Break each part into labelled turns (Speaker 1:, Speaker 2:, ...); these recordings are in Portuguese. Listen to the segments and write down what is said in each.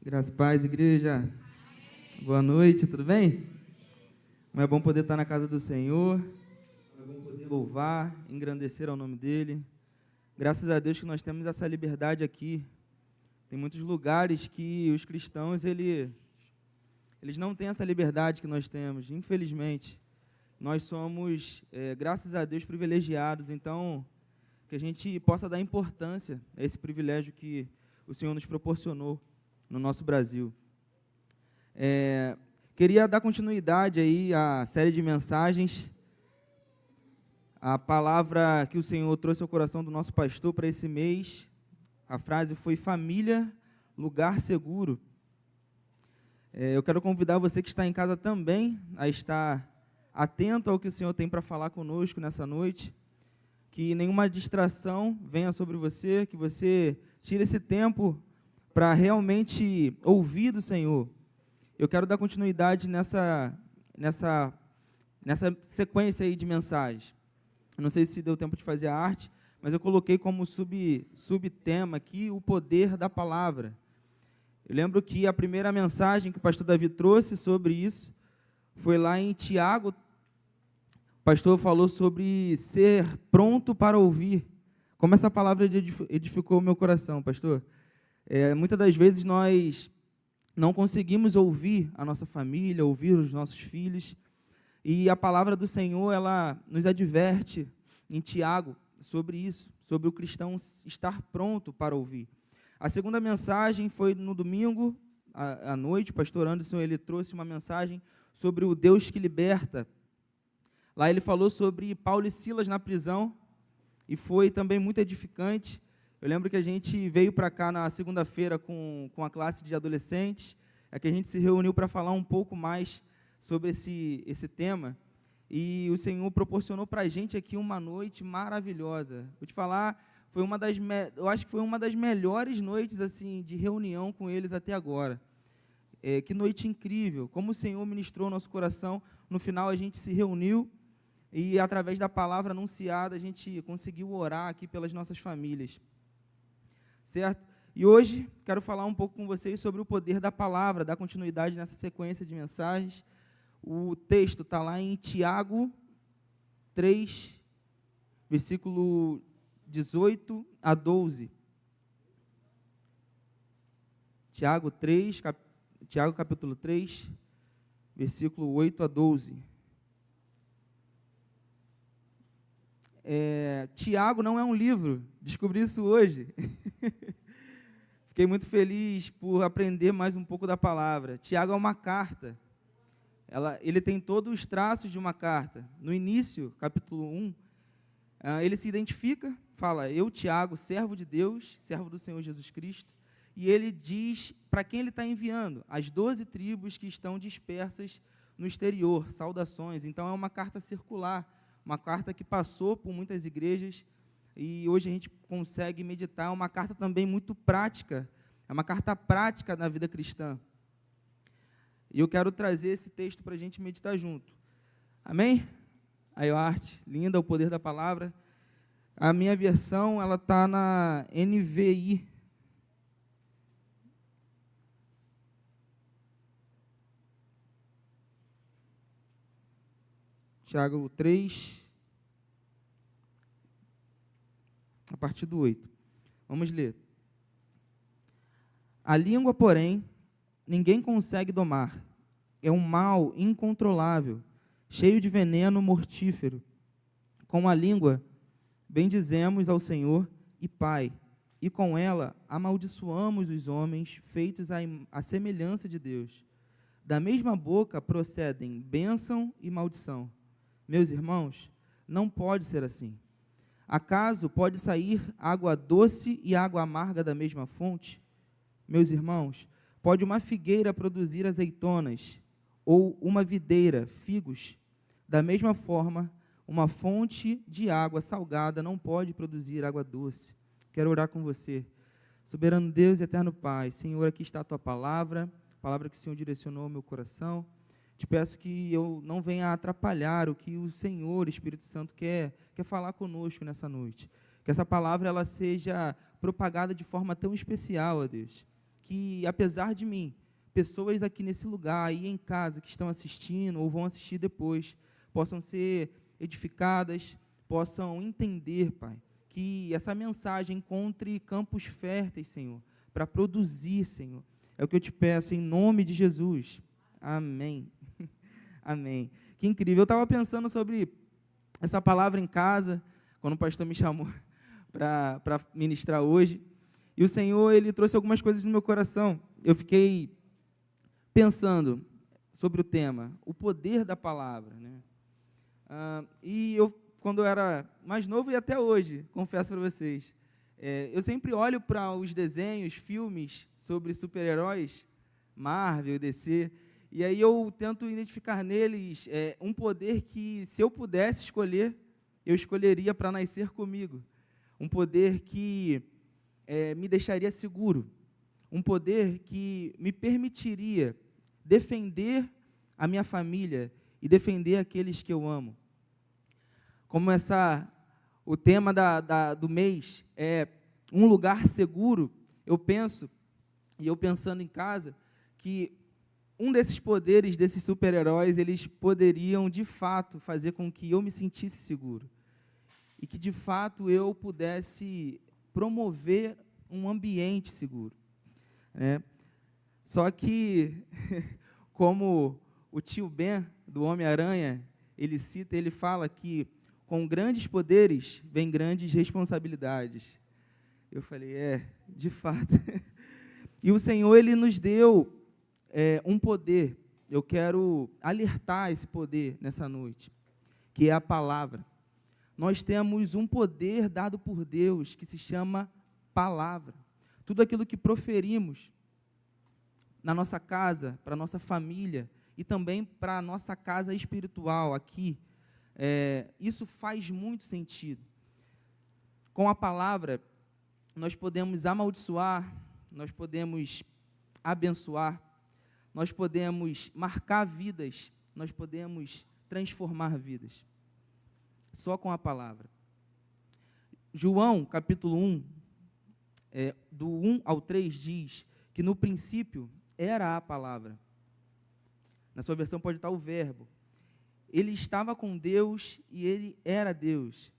Speaker 1: Graças e paz, igreja. Boa noite, tudo bem? Como é bom poder estar na casa do Senhor, como é bom poder louvar, engrandecer ao nome dEle. Graças a Deus que nós temos essa liberdade aqui. Tem muitos lugares que os cristãos, eles não têm essa liberdade que nós temos, infelizmente. Nós somos, graças a Deus, privilegiados, então, que a gente possa dar importância a esse privilégio que o Senhor nos proporcionou no nosso Brasil. Queria dar continuidade aí à série de mensagens. A palavra que o Senhor trouxe ao coração do nosso pastor para esse mês, a frase foi família, lugar seguro. Eu quero convidar você que está em casa também a estar atento ao que o Senhor tem para falar conosco nessa noite, que nenhuma distração venha sobre você, que você tire esse tempo para realmente ouvir do Senhor. Eu quero dar continuidade nessa sequência aí de mensagens. Eu não sei se deu tempo de fazer a arte, mas eu coloquei como subtema aqui o poder da palavra. Eu lembro que a primeira mensagem que o pastor Davi trouxe sobre isso foi lá em Tiago. O pastor falou sobre ser pronto para ouvir. Como essa palavra edificou o meu coração, pastor. Muitas das vezes nós não conseguimos ouvir a nossa família, ouvir os nossos filhos, e a palavra do Senhor, ela nos adverte em Tiago sobre isso, sobre o cristão estar pronto para ouvir. A segunda mensagem foi no domingo à noite. O pastor Anderson, ele trouxe uma mensagem sobre o Deus que liberta. Lá ele falou sobre Paulo e Silas na prisão, e foi também muito edificante. Eu lembro que a gente veio para cá na segunda-feira com a classe de adolescentes, que a gente se reuniu para falar um pouco mais sobre esse tema, e o Senhor proporcionou para a gente aqui uma noite maravilhosa. Vou te falar, eu acho que foi uma das melhores noites assim, de reunião com eles até agora. Que noite incrível, como o Senhor ministrou nosso coração. No final a gente se reuniu, e através da palavra anunciada a gente conseguiu orar aqui pelas nossas famílias. Certo? E hoje quero falar um pouco com vocês sobre o poder da palavra, dar continuidade nessa sequência de mensagens. O texto está lá em Tiago 3, versículo 18 a 12. Tiago capítulo 3, versículo 8 a 12. Tiago não é um livro, descobri isso hoje. Fiquei muito feliz por aprender mais um pouco da palavra. Tiago é uma carta. Ele tem todos os traços de uma carta. No início, capítulo 1, ele se identifica, fala: eu, Tiago, servo de Deus, servo do Senhor Jesus Cristo, e ele diz para quem ele está enviando: as 12 tribos que estão dispersas no exterior, saudações. Então é uma carta circular, uma carta que passou por muitas igrejas, e hoje a gente consegue meditar. É uma carta também muito prática, é uma carta prática na vida cristã. E eu quero trazer esse texto para a gente meditar junto. Amém? Aí a arte, linda, o poder da palavra. A minha versão, ela está na NVI. Tiago 3, a partir do 8. Vamos ler. A língua, porém, ninguém consegue domar. É um mal incontrolável, cheio de veneno mortífero. Com a língua, bendizemos ao Senhor e Pai, e com ela amaldiçoamos os homens feitos à semelhança de Deus. Da mesma boca procedem bênção e maldição. Meus irmãos, não pode ser assim. Acaso pode sair água doce e água amarga da mesma fonte? Meus irmãos, pode uma figueira produzir azeitonas, ou uma videira, figos? Da mesma forma, uma fonte de água salgada não pode produzir água doce. Quero orar com você. Soberano Deus e eterno Pai, Senhor, aqui está a Tua palavra que o Senhor direcionou ao meu coração. Te peço que eu não venha atrapalhar o que o Senhor, Espírito Santo, quer falar conosco nessa noite. Que essa palavra ela seja propagada de forma tão especial, ó Deus, que, apesar de mim, pessoas aqui nesse lugar, aí em casa, que estão assistindo ou vão assistir depois, possam ser edificadas, possam entender, Pai, que essa mensagem encontre campos férteis, Senhor, para produzir, Senhor. É o que eu te peço, em nome de Jesus. Amém. Amém. Que incrível. Eu estava pensando sobre essa palavra em casa, quando o pastor me chamou para ministrar hoje, e o Senhor, Ele trouxe algumas coisas no meu coração. Eu fiquei pensando sobre o tema, o poder da palavra, né? E eu, quando eu era mais novo, e até hoje, confesso para vocês, eu sempre olho para os desenhos, filmes sobre super-heróis, Marvel, DC, e aí eu tento identificar neles um poder que, se eu pudesse escolher, eu escolheria para nascer comigo. Um poder que me deixaria seguro. Um poder que me permitiria defender a minha família e defender aqueles que eu amo. Como o tema do mês é um lugar seguro, eu penso, e eu pensando em casa, que um desses poderes, desses super-heróis, eles poderiam, de fato, fazer com que eu me sentisse seguro. E que, de fato, eu pudesse promover um ambiente seguro. Só que, como o tio Ben, do Homem-Aranha, ele fala que com grandes poderes vem grandes responsabilidades. Eu falei, de fato. E o Senhor, Ele nos deu um poder. Eu quero alertar esse poder nessa noite, que é a palavra. Nós temos um poder dado por Deus que se chama palavra. Tudo aquilo que proferimos na nossa casa, para a nossa família e também para a nossa casa espiritual aqui, isso faz muito sentido. Com a palavra, nós podemos amaldiçoar, nós podemos abençoar, nós podemos marcar vidas, nós podemos transformar vidas. Só com a palavra. João, capítulo 1, do 1 ao 3, diz que no princípio era a palavra. Na sua versão pode estar o verbo. Ele estava com Deus e ele era Deus.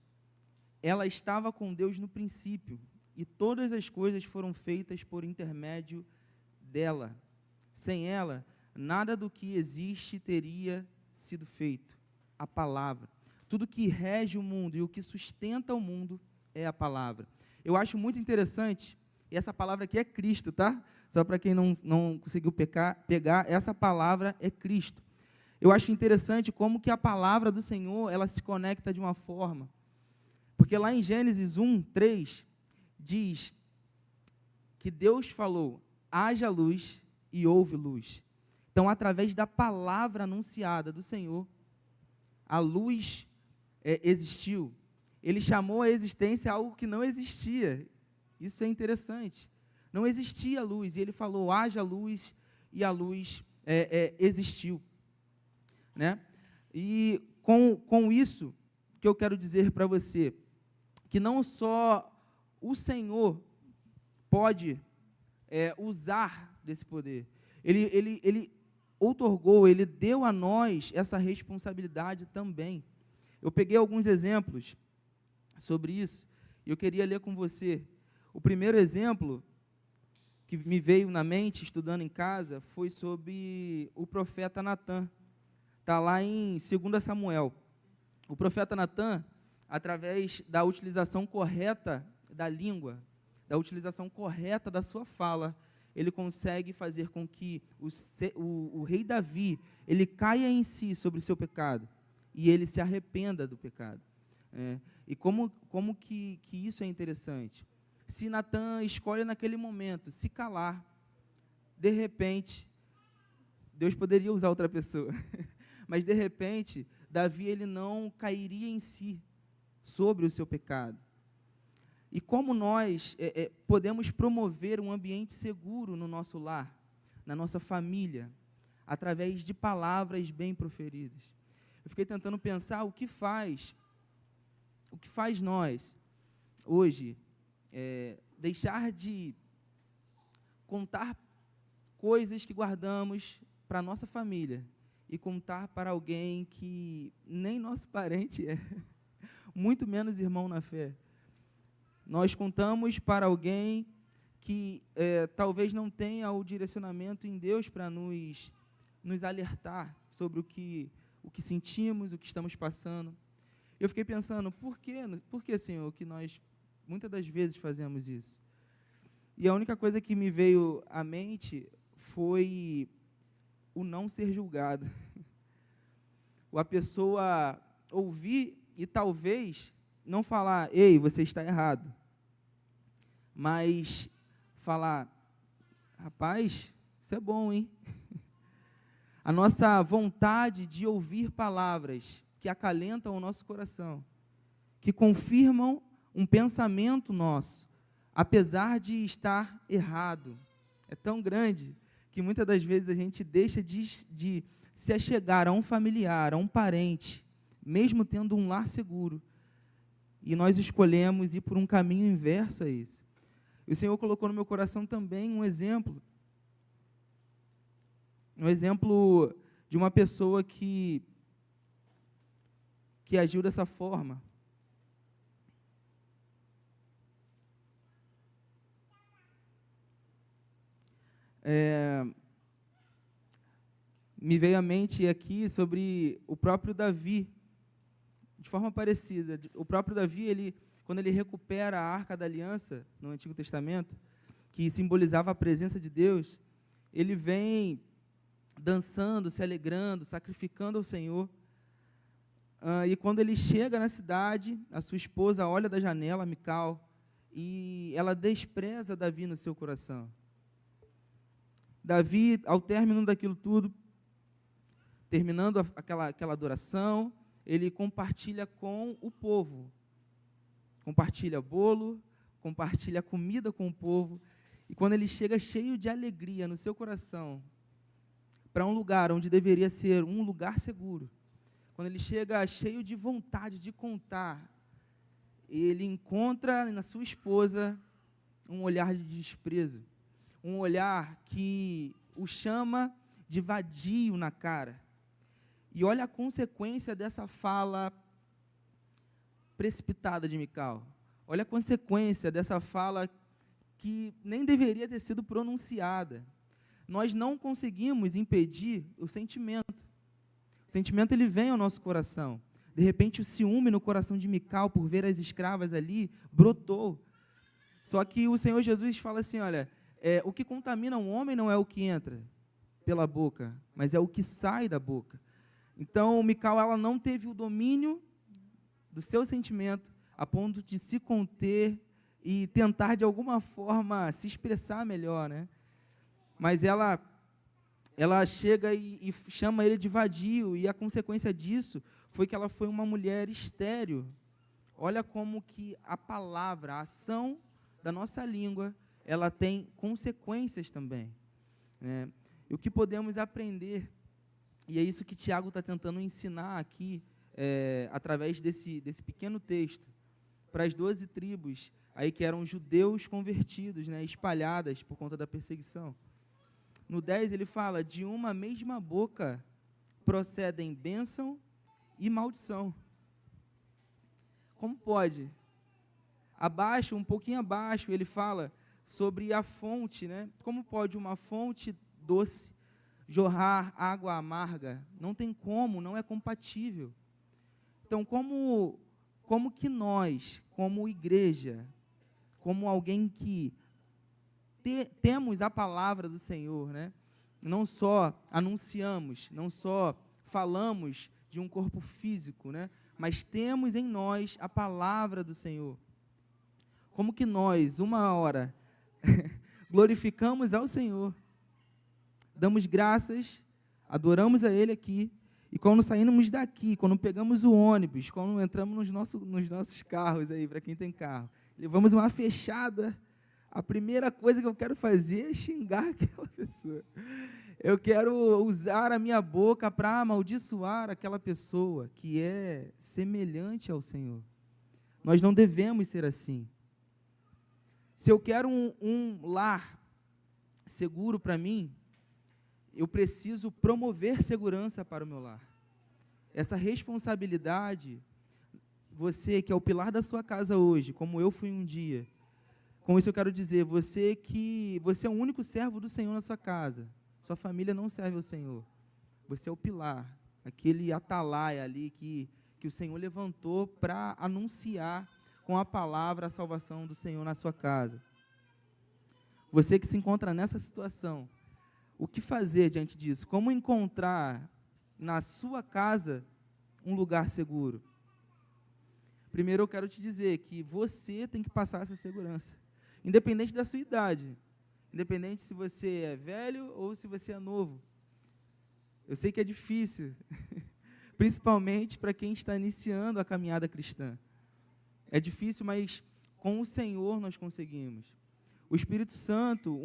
Speaker 1: Ela estava com Deus no princípio, e todas as coisas foram feitas por intermédio dela. Sem ela, nada do que existe teria sido feito. A palavra. Tudo que rege o mundo e o que sustenta o mundo é a palavra. Eu acho muito interessante, e essa palavra aqui é Cristo, tá? Só para quem não conseguiu pegar, essa palavra é Cristo. Eu acho interessante como que a palavra do Senhor, ela se conecta de uma forma. Porque lá em Gênesis 1, 3, diz que Deus falou, haja luz e houve luz. Então, através da palavra anunciada do Senhor, a luz existiu. Ele chamou a existência algo que não existia. Isso é interessante. Não existia luz, e ele falou, haja luz, e a luz existiu. Né? E com isso, que eu quero dizer para você, que não só o Senhor pode usar desse poder, ele outorgou, ele deu a nós essa responsabilidade também. Eu peguei alguns exemplos sobre isso, e eu queria ler com você. O primeiro exemplo que me veio na mente, estudando em casa, foi sobre o profeta Natã. Está lá em 2 Samuel. O profeta Natã, através da utilização correta da língua, da utilização correta da sua fala, ele consegue fazer com que o rei Davi, ele caia em si sobre o seu pecado, e ele se arrependa do pecado. E como que isso é interessante? Se Natã escolhe naquele momento se calar, de repente, Deus poderia usar outra pessoa, mas de repente, Davi ele não cairia em si sobre o seu pecado. E como nós podemos promover um ambiente seguro no nosso lar, na nossa família, através de palavras bem proferidas. Eu fiquei tentando pensar o que faz nós, hoje, deixar de contar coisas que guardamos para a nossa família e contar para alguém que nem nosso parente é, muito menos irmão na fé. Nós contamos para alguém que talvez não tenha o direcionamento em Deus para nos alertar sobre o que sentimos, o que estamos passando. Eu fiquei pensando, por que, Senhor, que nós muitas das vezes fazemos isso? E a única coisa que me veio à mente foi o não ser julgado. A pessoa ouvir e talvez não falar, ei, você está errado, mas falar, rapaz, isso é bom, hein? A nossa vontade de ouvir palavras que acalentam o nosso coração, que confirmam um pensamento nosso, apesar de estar errado, é tão grande que muitas das vezes a gente deixa de se achegar a um familiar, a um parente, mesmo tendo um lar seguro, e nós escolhemos ir por um caminho inverso a isso. E o Senhor colocou no meu coração também um exemplo de uma pessoa que agiu dessa forma. Me veio à mente aqui sobre o próprio Davi, de forma parecida. O próprio Davi, quando ele recupera a Arca da Aliança, no Antigo Testamento, que simbolizava a presença de Deus, ele vem dançando, se alegrando, sacrificando ao Senhor. E quando ele chega na cidade, a sua esposa olha da janela, Mical, e ela despreza Davi no seu coração. Davi, ao término daquilo tudo, terminando aquela adoração, ele compartilha com o povo. Compartilha bolo, compartilha comida com o povo. E quando ele chega cheio de alegria no seu coração, para um lugar onde deveria ser um lugar seguro, quando ele chega cheio de vontade de contar, ele encontra na sua esposa um olhar de desprezo, um olhar que o chama de vadio na cara. E olha a consequência dessa fala precipitada de Mical. Olha a consequência dessa fala que nem deveria ter sido pronunciada. Nós não conseguimos impedir o sentimento. O sentimento, ele vem ao nosso coração. De repente, o ciúme no coração de Mical, por ver as escravas ali, brotou. Só que o Senhor Jesus fala assim, olha, o que contamina um homem não é o que entra pela boca, mas é o que sai da boca. Então, Mical, ela não teve o domínio do seu sentimento, a ponto de se conter e tentar, de alguma forma, se expressar melhor, né? Mas ela chega e chama ele de vadio, e a consequência disso foi que ela foi uma mulher estéril. Olha como que a palavra, a ação da nossa língua, ela tem consequências também, né? E o que podemos aprender, e é isso que Tiago está tentando ensinar aqui, através desse pequeno texto, para as 12 tribos, aí que eram judeus convertidos, né, espalhadas por conta da perseguição. No 10 ele fala, de uma mesma boca procedem bênção e maldição. Como pode? Um pouquinho abaixo, ele fala sobre a fonte, né? Como pode uma fonte doce jorrar água amarga? Não tem como, não é compatível. Então, como que nós, como igreja, como alguém que temos a palavra do Senhor, né? Não só anunciamos, não só falamos de um corpo físico, né? Mas temos em nós a palavra do Senhor. Como que nós, uma hora, glorificamos ao Senhor, damos graças, adoramos a Ele aqui, e quando saímos daqui, quando pegamos o ônibus, quando entramos nos nossos carros aí, para quem tem carro, levamos uma fechada, a primeira coisa que eu quero fazer é xingar aquela pessoa. Eu quero usar a minha boca para amaldiçoar aquela pessoa que é semelhante ao Senhor. Nós não devemos ser assim. Se eu quero um lar seguro para mim, eu preciso promover segurança para o meu lar. Essa responsabilidade, você que é o pilar da sua casa hoje, como eu fui um dia, com isso eu quero dizer, você é o único servo do Senhor na sua casa, sua família não serve ao Senhor, você é o pilar, aquele atalaia ali que o Senhor levantou para anunciar com a palavra a salvação do Senhor na sua casa. Você que se encontra nessa situação, o que fazer diante disso? Como encontrar na sua casa um lugar seguro? Primeiro eu quero te dizer que você tem que passar essa segurança, independente da sua idade, independente se você é velho ou se você é novo. Eu sei que é difícil, principalmente para quem está iniciando a caminhada cristã. É difícil, mas com o Senhor nós conseguimos. O Espírito Santo,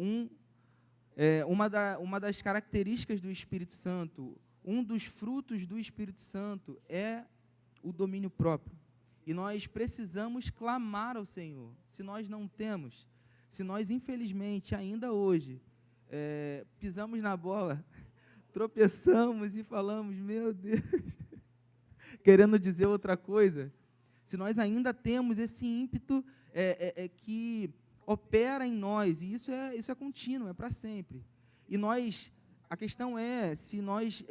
Speaker 1: uma das características do Espírito Santo, um dos frutos do Espírito Santo é o domínio próprio. E nós precisamos clamar ao Senhor. Se nós não temos, se nós infelizmente ainda hoje pisamos na bola, tropeçamos e falamos, meu Deus, querendo dizer outra coisa, se nós ainda temos esse ímpeto que opera em nós, e isso é contínuo, é para sempre. E a questão é se nós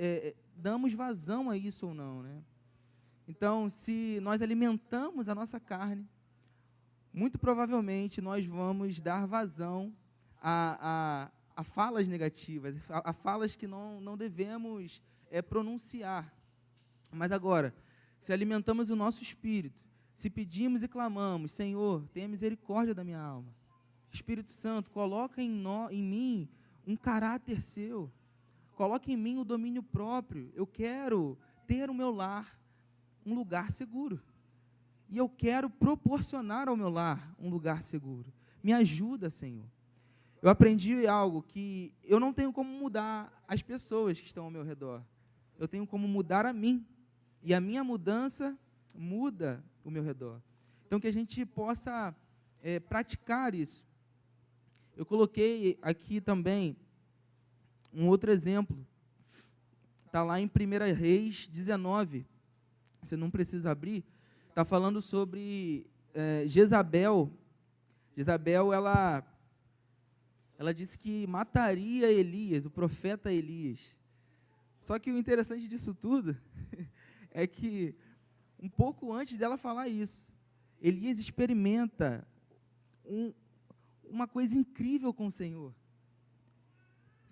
Speaker 1: damos vazão a isso ou não, né? Então, se nós alimentamos a nossa carne, muito provavelmente nós vamos dar vazão a falas negativas, a falas que não devemos pronunciar. Mas agora, se alimentamos o nosso espírito, se pedimos e clamamos, Senhor, tenha misericórdia da minha alma. Espírito Santo, coloca em mim um caráter seu. Coloca em mim o domínio próprio. Eu quero ter o meu lar um lugar seguro. E eu quero proporcionar ao meu lar um lugar seguro. Me ajuda, Senhor. Eu aprendi algo que eu não tenho como mudar as pessoas que estão ao meu redor. Eu tenho como mudar a mim. E a minha mudança muda o meu redor. Então, que a gente possa praticar isso. Eu coloquei aqui também um outro exemplo. Está lá em 1 Reis 19. Você não precisa abrir. Está falando sobre Jezabel. Jezabel, ela disse que mataria Elias, o profeta Elias. Só que o interessante disso tudo é que, um pouco antes dela falar isso, Elias experimenta uma coisa incrível com o Senhor.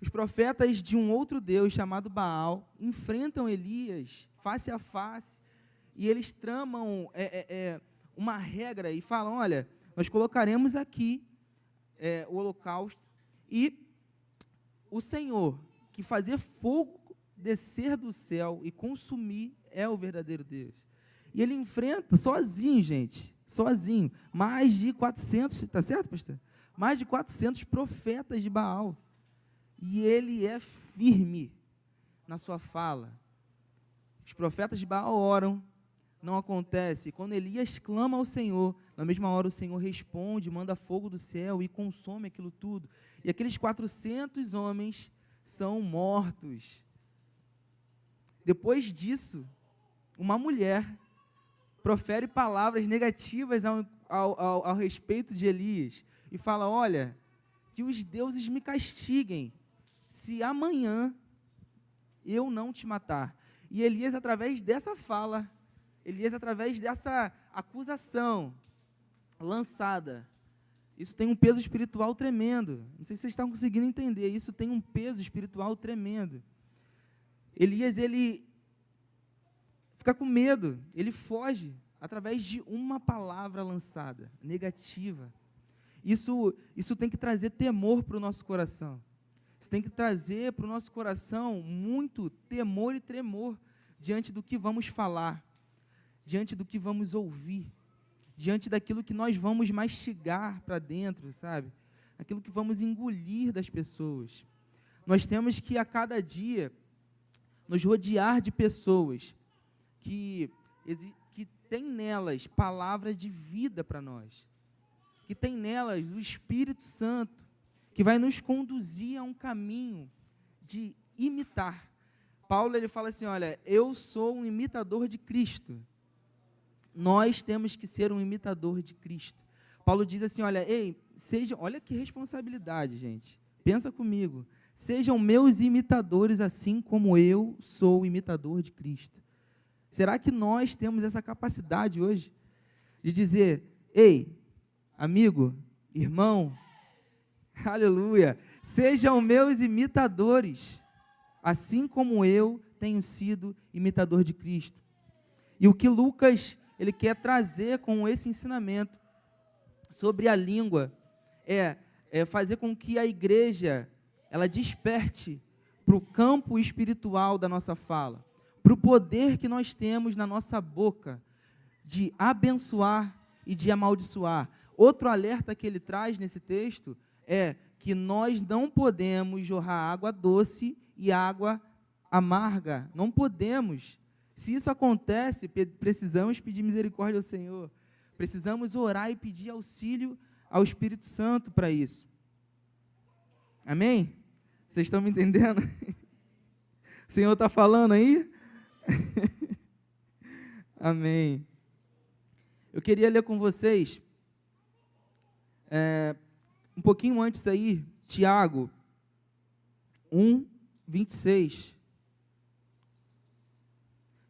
Speaker 1: Os profetas de um outro Deus chamado Baal enfrentam Elias face a face e eles tramam uma regra e falam, olha, nós colocaremos aqui o holocausto e o Senhor que fazia fogo descer do céu e consumir é o verdadeiro Deus. E ele enfrenta sozinho, gente, sozinho, mais de 400, está certo, pastor? Mais de 400 profetas de Baal. E ele é firme na sua fala. Os profetas de Baal oram, não acontece. Quando Elias clama ao Senhor, na mesma hora o Senhor responde, manda fogo do céu e consome aquilo tudo. E aqueles 400 homens são mortos. Depois disso, uma mulher profere palavras negativas ao respeito de Elias e fala, olha, que os deuses me castiguem se amanhã eu não te matar. E Elias, através dessa fala, através dessa acusação lançada, isso tem um peso espiritual tremendo. Não sei se vocês estão conseguindo entender, isso tem um peso espiritual tremendo. Elias, ele fica com medo, ele foge através de uma palavra lançada, negativa. Isso tem que trazer temor para o nosso coração. Isso tem que trazer para o nosso coração muito temor e tremor diante do que vamos falar, diante do que vamos ouvir, diante daquilo que nós vamos mastigar para dentro, sabe? Aquilo que vamos engolir das pessoas. Nós temos que, a cada dia, nos rodear de pessoas que tem nelas palavras de vida para nós, que tem nelas o Espírito Santo, que vai nos conduzir a um caminho de imitar. Paulo, ele fala assim, olha, eu sou um imitador de Cristo. Nós temos que ser um imitador de Cristo. Paulo diz assim, olha, olha que responsabilidade, gente. Pensa comigo. Sejam meus imitadores assim como eu sou imitador de Cristo. Será que nós temos essa capacidade hoje de dizer, ei, amigo, irmão, aleluia, sejam meus imitadores, assim como eu tenho sido imitador de Cristo. E o que Lucas, ele quer trazer com esse ensinamento sobre a língua é fazer com que a igreja, ela desperte para o campo espiritual da nossa fala, para o poder que nós temos na nossa boca de abençoar e de amaldiçoar. Outro alerta que ele traz nesse texto é que nós não podemos jorrar água doce e água amarga. Não podemos. Se isso acontece, precisamos pedir misericórdia ao Senhor. Precisamos orar e pedir auxílio ao Espírito Santo para isso. Amém? Vocês estão me entendendo? O Senhor está falando aí? Amém. Eu queria ler com vocês, um pouquinho antes aí, Tiago 1, 26.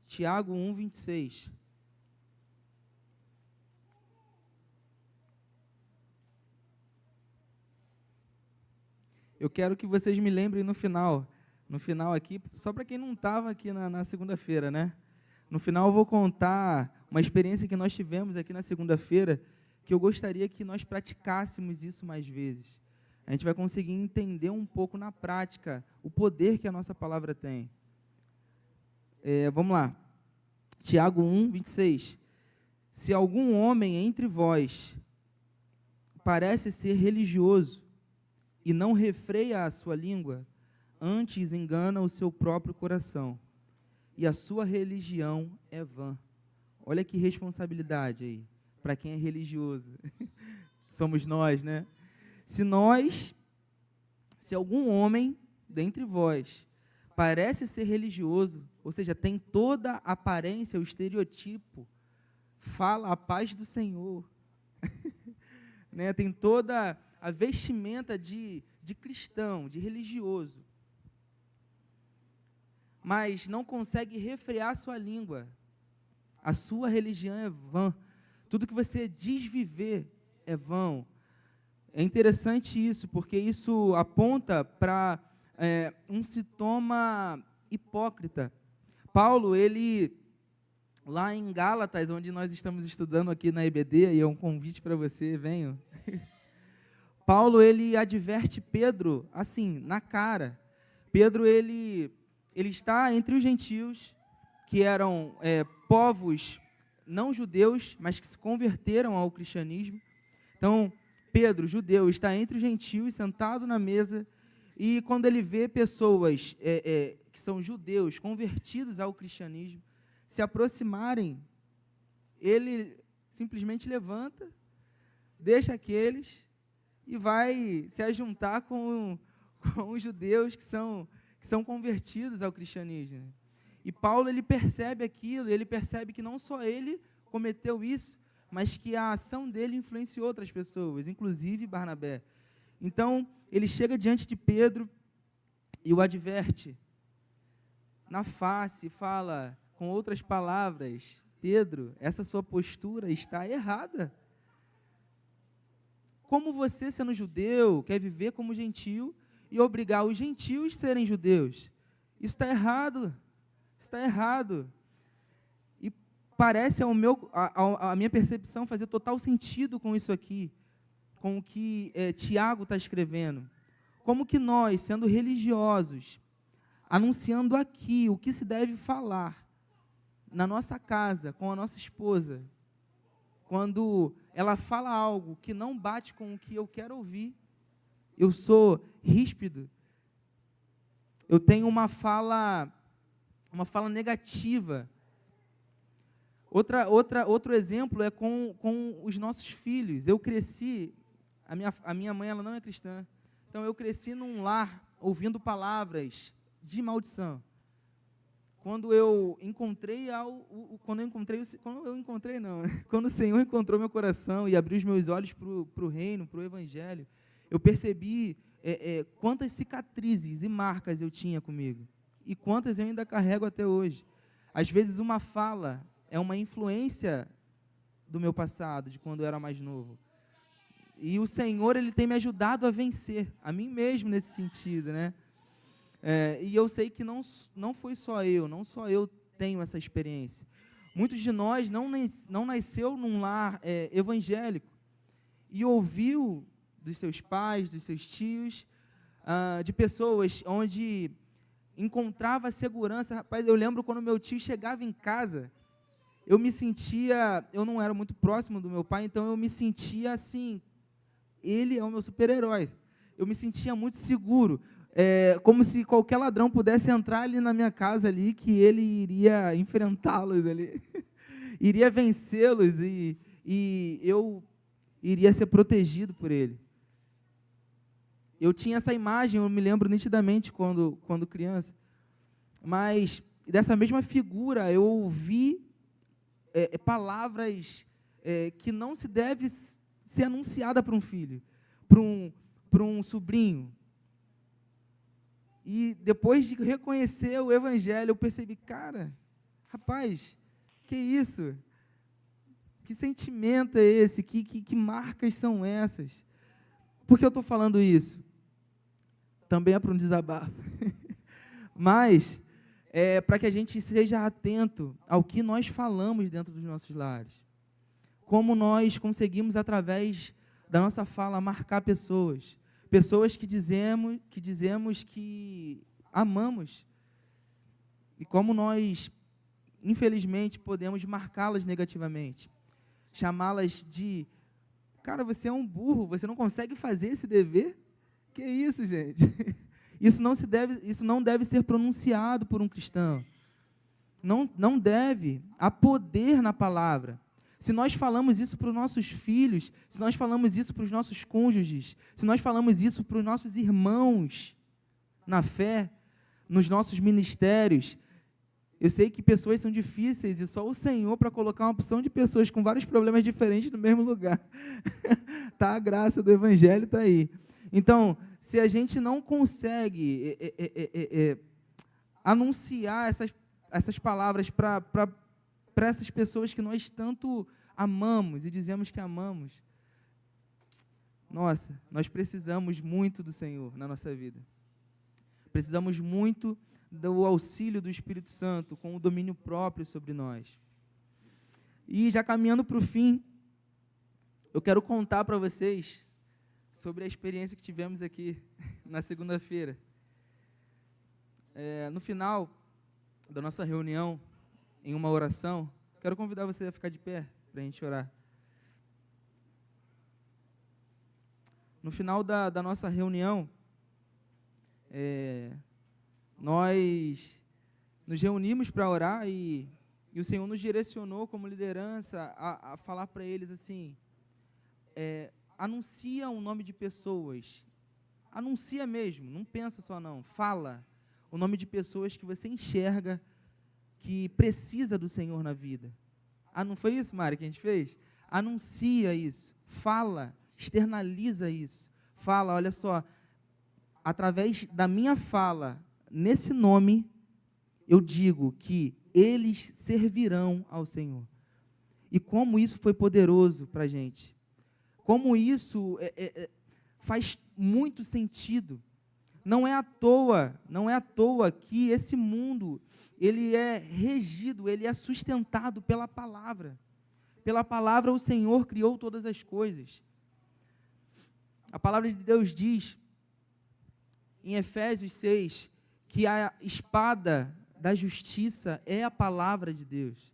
Speaker 1: Tiago 1, 26. Eu quero que vocês me lembrem no final aqui, só para quem não estava aqui na segunda-feira, né? No final eu vou contar uma experiência que nós tivemos aqui na segunda-feira, que eu gostaria que nós praticássemos isso mais vezes. A gente vai conseguir entender um pouco na prática o poder que a nossa palavra tem. Vamos lá. Tiago 1, 26. Se algum homem entre vós parece ser religioso e não refreia a sua língua, antes engana o seu próprio coração, e a sua religião é vã. Olha que responsabilidade aí, para quem é religioso. Somos nós, né? Se algum homem dentre vós parece ser religioso, ou seja, tem toda a aparência, o estereotipo, fala a paz do Senhor, né? Tem toda a vestimenta de cristão, de religioso, mas não consegue refrear sua língua, a sua religião é vã. Tudo que você diz viver é vão. É interessante isso, porque isso aponta para um sintoma hipócrita. Paulo, ele, lá em Gálatas, onde nós estamos estudando aqui na EBD, e é um convite para você, venham. Paulo, ele adverte Pedro, assim, na cara. Pedro, ele está entre os gentios, que eram povos não judeus, mas que se converteram ao cristianismo. Então, Pedro, judeu, está entre os gentios, sentado na mesa, e quando ele vê pessoas que são judeus, convertidos ao cristianismo, se aproximarem, ele simplesmente levanta, deixa aqueles e vai se ajuntar com os judeus que são convertidos ao cristianismo. E Paulo, ele percebe aquilo, ele percebe que não só ele cometeu isso, mas que a ação dele influenciou outras pessoas, inclusive Barnabé. Então, ele chega diante de Pedro e o adverte na face, fala com outras palavras: Pedro, essa sua postura está errada. Como você, sendo judeu, quer viver como gentio e obrigar os gentios a serem judeus? Isso está errado. Está errado. E parece a minha percepção fazer total sentido com isso aqui, com o que Tiago está escrevendo. Como que nós, sendo religiosos, anunciando aqui o que se deve falar na nossa casa, com a nossa esposa, quando ela fala algo que não bate com o que eu quero ouvir, eu sou ríspido, eu tenho uma fala negativa. Outro exemplo é com os nossos filhos. Eu cresci, a minha mãe, ela não é cristã, Então, eu cresci num lar ouvindo palavras de maldição. Quando o Senhor encontrou meu coração e abriu os meus olhos para o reino, para o evangelho, eu percebi quantas cicatrizes e marcas eu tinha comigo, e quantas eu ainda carrego até hoje. Às vezes uma fala é uma influência do meu passado, de quando eu era mais novo. E o Senhor, Ele tem me ajudado a vencer, a mim mesmo nesse sentido, né? E eu sei que não foi só eu tenho essa experiência. Muitos de nós não nasceu num lar evangélico e ouviu dos seus pais, dos seus tios, de pessoas onde encontrava segurança. Rapaz, eu lembro quando meu tio chegava em casa, eu não era muito próximo do meu pai, então eu me sentia assim, ele é o meu super-herói. Eu me sentia muito seguro. Como se qualquer ladrão pudesse entrar ali na minha casa ali, que ele iria enfrentá-los ali, iria vencê-los e eu iria ser protegido por ele. Eu tinha essa imagem, eu me lembro nitidamente quando criança, mas dessa mesma figura eu ouvi palavras que não se deve ser anunciada para um filho, para um sobrinho. E depois de reconhecer o evangelho, eu percebi, cara, rapaz, que isso? Que sentimento é esse? Que marcas são essas? Por que eu estou falando isso? Também é para um desabafo. Mas para que a gente seja atento ao que nós falamos dentro dos nossos lares. Como nós conseguimos, através da nossa fala, marcar pessoas. Pessoas que dizemos que amamos. E como nós, infelizmente, podemos marcá-las negativamente. Chamá-las de, cara, você é um burro, você não consegue fazer esse dever? Que isso, gente? Isso não deve ser pronunciado por um cristão. Não deve. Há poder na palavra. Se nós falamos isso para os nossos filhos, se nós falamos isso para os nossos cônjuges, se nós falamos isso para os nossos irmãos na fé, nos nossos ministérios, eu sei que pessoas são difíceis e só o Senhor para colocar uma opção de pessoas com vários problemas diferentes no mesmo lugar. Tá, a graça do Evangelho está aí. Então, se a gente não consegue anunciar essas palavras para essas pessoas que nós tanto amamos e dizemos que amamos, nossa, nós precisamos muito do Senhor na nossa vida. Precisamos muito do auxílio do Espírito Santo, com o domínio próprio sobre nós. E já caminhando para o fim, eu quero contar para vocês sobre a experiência que tivemos aqui na segunda-feira. No final da nossa reunião, em uma oração, quero convidar você a ficar de pé para a gente orar. No final da nossa reunião, nós nos reunimos para orar e o Senhor nos direcionou como liderança a falar para eles assim, anuncia o nome de pessoas, anuncia mesmo, não pensa só não, fala o nome de pessoas que você enxerga que precisa do Senhor na vida. Não foi isso, Mari, que a gente fez? Anuncia isso, fala, externaliza isso, fala, olha só, através da minha fala, nesse nome, eu digo que eles servirão ao Senhor. E como isso foi poderoso para a gente. Como isso faz muito sentido. Não é à toa que esse mundo, ele é regido, ele é sustentado pela palavra. Pela palavra o Senhor criou todas as coisas. A palavra de Deus diz, em Efésios 6, que a espada da justiça é a palavra de Deus.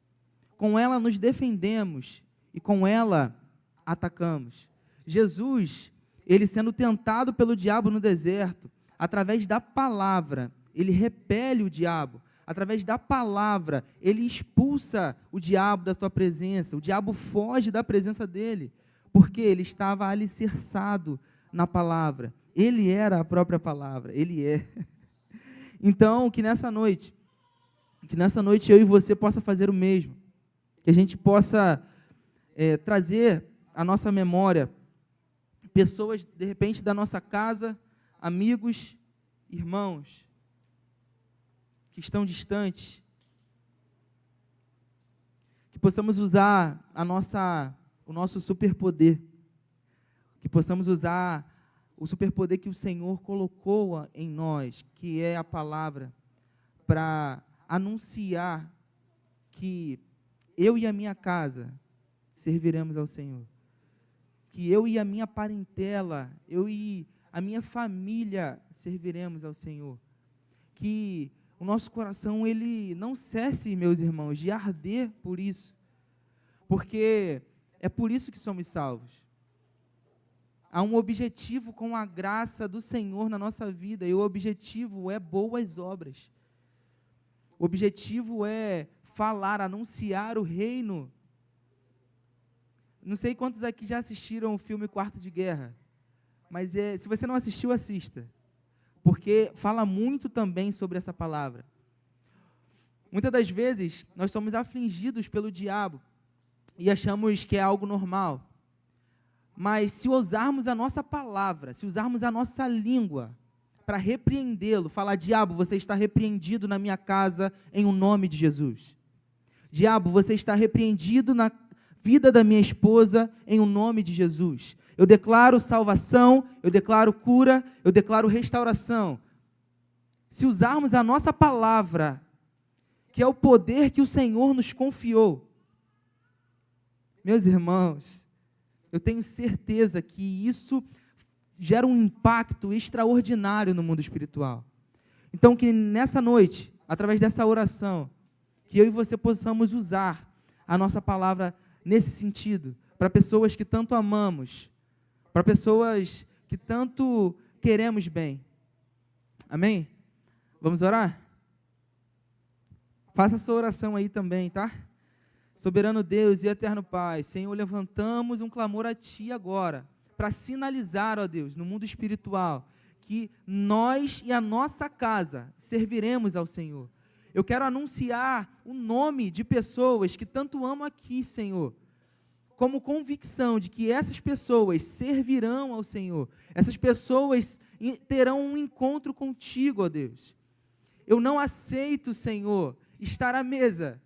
Speaker 1: Com ela nos defendemos e com ela atacamos. Jesus, ele sendo tentado pelo diabo no deserto, através da palavra, ele repele o diabo. Através da palavra, ele expulsa o diabo da tua presença. O diabo foge da presença dele, porque ele estava alicerçado na palavra. Ele era a própria palavra, Ele é. Então, que nessa noite eu e você possa fazer o mesmo. Que a gente possa trazer à nossa memória pessoas, de repente, da nossa casa, amigos, irmãos, que estão distantes. Que possamos usar o nosso superpoder. Que possamos usar o superpoder que o Senhor colocou em nós, que é a palavra, para anunciar que eu e a minha casa serviremos ao Senhor. Que eu e a minha parentela, eu e a minha família serviremos ao Senhor. Que o nosso coração, ele não cesse, meus irmãos, de arder por isso. Porque é por isso que somos salvos. Há um objetivo com a graça do Senhor na nossa vida, e o objetivo é boas obras. O objetivo é falar, anunciar o reino. Não sei quantos aqui já assistiram o filme Quarto de Guerra, mas se você não assistiu, assista, porque fala muito também sobre essa palavra. Muitas das vezes, nós somos afligidos pelo diabo e achamos que é algo normal. Mas se usarmos a nossa palavra, se usarmos a nossa língua para repreendê-lo, falar: diabo, você está repreendido na minha casa em o nome de Jesus. Diabo, você está repreendido na vida da minha esposa em o nome de Jesus. Eu declaro salvação, eu declaro cura, eu declaro restauração. Se usarmos a nossa palavra, que é o poder que o Senhor nos confiou, meus irmãos, eu tenho certeza que isso gera um impacto extraordinário no mundo espiritual. Então, que nessa noite, através dessa oração, que eu e você possamos usar a nossa palavra nesse sentido, para pessoas que tanto amamos, para pessoas que tanto queremos bem. Amém? Vamos orar? Faça a sua oração aí também, tá? Soberano Deus e eterno Pai, Senhor, levantamos um clamor a Ti agora, para sinalizar, ó Deus, no mundo espiritual, que nós e a nossa casa serviremos ao Senhor. Eu quero anunciar o nome de pessoas que tanto amo aqui, Senhor, como convicção de que essas pessoas servirão ao Senhor. Essas pessoas terão um encontro contigo, ó Deus. Eu não aceito, Senhor, estar à mesa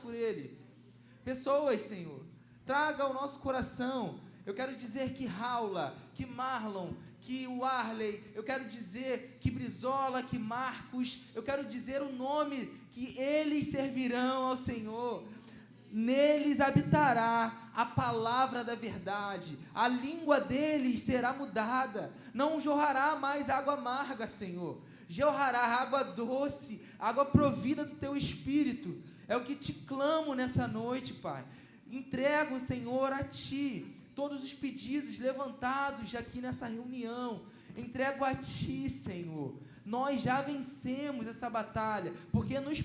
Speaker 1: por Ele. Pessoas, Senhor, traga ao nosso coração. Eu quero dizer que Raula, que Marlon, que Warley, eu quero dizer que Brizola, que Marcos, eu quero dizer o nome, que eles servirão ao Senhor. Neles habitará a palavra da verdade, a língua deles será mudada, não jorrará mais água amarga, Senhor, jorrará água doce, água provida do Teu Espírito. É o que te clamo nessa noite, Pai. Entrego, Senhor, a Ti todos os pedidos levantados aqui nessa reunião. Entrego a Ti, Senhor. Nós já vencemos essa batalha, porque nos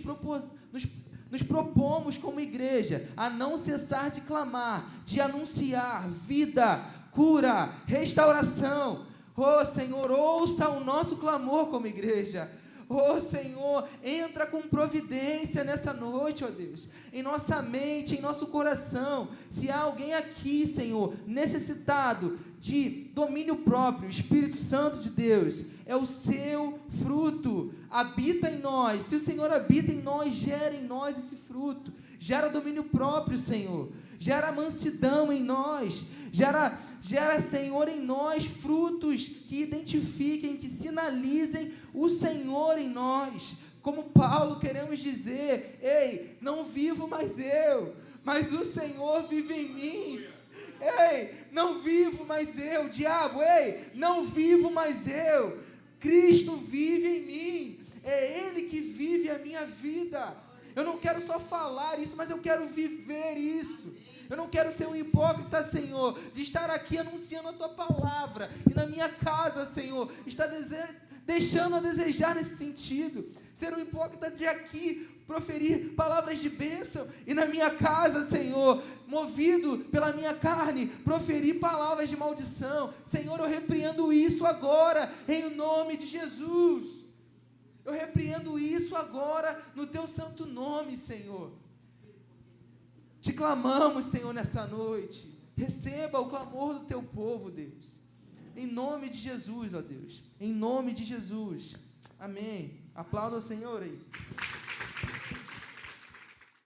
Speaker 1: propomos como igreja a não cessar de clamar, de anunciar vida, cura, restauração. Oh, Senhor, ouça o nosso clamor como igreja. Oh, Senhor, entra com providência nessa noite, ó Deus, em nossa mente, em nosso coração. Se há alguém aqui, Senhor, necessitado de domínio próprio, Espírito Santo de Deus, é o seu fruto, habita em nós. Se o Senhor habita em nós, gera em nós esse fruto, gera domínio próprio, Senhor, gera mansidão em nós, gera, Senhor, em nós frutos que identifiquem, que sinalizem o Senhor em nós. Como Paulo, queremos dizer: ei, não vivo mais eu, mas o Senhor vive em mim. Ei, não vivo mais eu, diabo, ei, não vivo mais eu. Cristo vive em mim. É Ele que vive a minha vida. Eu não quero só falar isso, mas eu quero viver isso. Eu não quero ser um hipócrita, Senhor, de estar aqui anunciando a Tua palavra, e na minha casa, Senhor, estar deixando a desejar nesse sentido. Ser um hipócrita de aqui proferir palavras de bênção, e na minha casa, Senhor, movido pela minha carne, proferir palavras de maldição. Senhor, eu repreendo isso agora, em nome de Jesus. Eu repreendo isso agora, no Teu santo nome, Senhor. Te clamamos, Senhor, nessa noite. Receba o clamor do Teu povo, Deus. Em nome de Jesus, ó Deus. Em nome de Jesus. Amém. Aplauda o Senhor aí.